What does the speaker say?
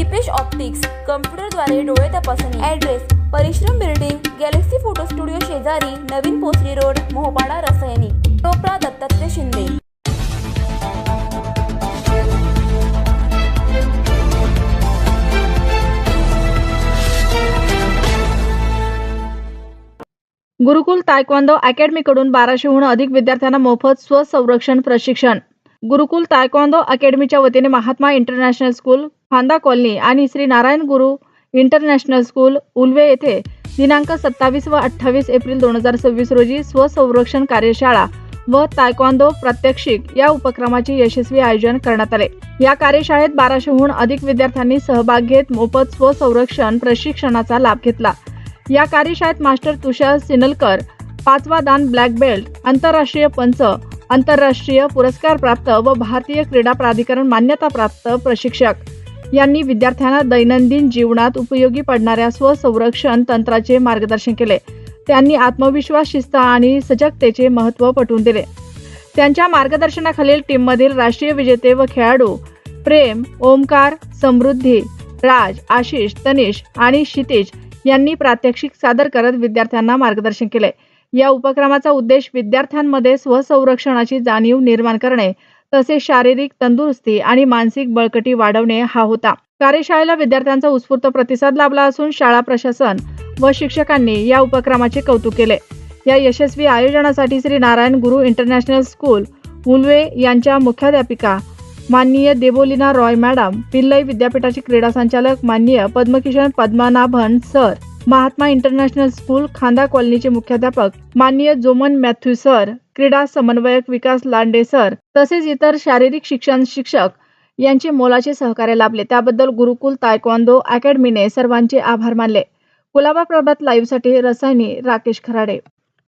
Deepesh optics, कम्प्युटरद्वारे डोळे तपासणी. Address: परिश्रम बिल्डिंग, गॅलेक्सी फोटो स्टुडिओ शेजारी, नवीन पोसरी रोड, मोहपाडा, रसायनी. डॉ. दत्तात्रय शिंदे. गुरुकुल तायक्वांदो अकॅडमीकडून 1200हून अधिक विद्यार्थ्यांना मोफत स्वसंरक्षण प्रशिक्षण. गुरुकुल तायक्वांदो अकॅडमीच्या वतीने महात्मा इंटरनॅशनल स्कूल, खांदा कॉलनी आणि श्री नारायण गुरु इंटरनॅशनल स्कूल, उल्वे येथे दिनांक 27 व 28 एप्रिल 2026 रोजी स्वसंरक्षण कार्यशाळा व तायक्वांदो प्रात्यक्षिक या उपक्रमाचे यशस्वी आयोजन करण्यात आले. या कार्यशाळेत 1200हून अधिक विद्यार्थ्यांनी सहभाग घेत मोफत स्वसंरक्षण प्रशिक्षणाचा लाभ घेतला. या कार्यशाळेत मास्टर तुषार सिनलकर, 5वा दान ब्लॅक बेल्ट, आंतरराष्ट्रीय पंच, आंतरराष्ट्रीय पुरस्कार प्राप्त व भारतीय क्रीडा प्राधिकरण मान्यता प्राप्त प्रशिक्षक यांनी विद्यार्थ्यांना दैनंदिन जीवनात उपयोगी पडणाऱ्या स्वसंरक्षण तंत्राचे मार्गदर्शन केले. त्यांनी आत्मविश्वास, शिस्त आणि सजगतेचे महत्त्व पटवून दिले. त्यांच्या मार्गदर्शनाखालील टीममधील राष्ट्रीय विजेते व खेळाडू प्रेम, ओमकार, समृद्धी, राज, आशिष, तनिष आणि क्षितिज यांनी प्रात्यक्षिक सादर करत विद्यार्थ्यांना मार्गदर्शन केले. या उपक्रमाचा उद्देश विद्यार्थ्यांमध्ये स्वसंरक्षणाची जाणीव निर्माण करणे तसेच शारीरिक तंदुरुस्ती आणि मानसिक बळकटी वाढवणे हा होता. कार्यशाळेला विद्यार्थ्यांचा उत्स्फूर्त प्रतिसाद लाभला असून शाळा प्रशासन व शिक्षकांनी या उपक्रमाचे कौतुक केले. या यशस्वी आयोजनासाठी श्री नारायण गुरु इंटरनॅशनल स्कूल, उल्वे यांच्या मुख्याध्यापिका माननीय देबोलीना रॉय मॅडम, पिल्लई विद्यापीठाचे क्रीडा संचालक माननीय Padmakishan Padmanabhan sir, Mahatma international school, Khanda कॉलनीचे मुख्याध्यापक माननीय जोमन मॅथ्यू सर, क्रीडा समन्वयक विकास लांडे सर तसेच इतर शारीरिक शिक्षण शिक्षक यांचे मोलाचे सहकार्य लाभले. त्याबद्दल गुरुकुल तायक्वांदो अकॅडमीने सर्वांचे आभार मानले. कुलाबा प्रभात लाईव्हसाठी रसायनी राकेश खराडे.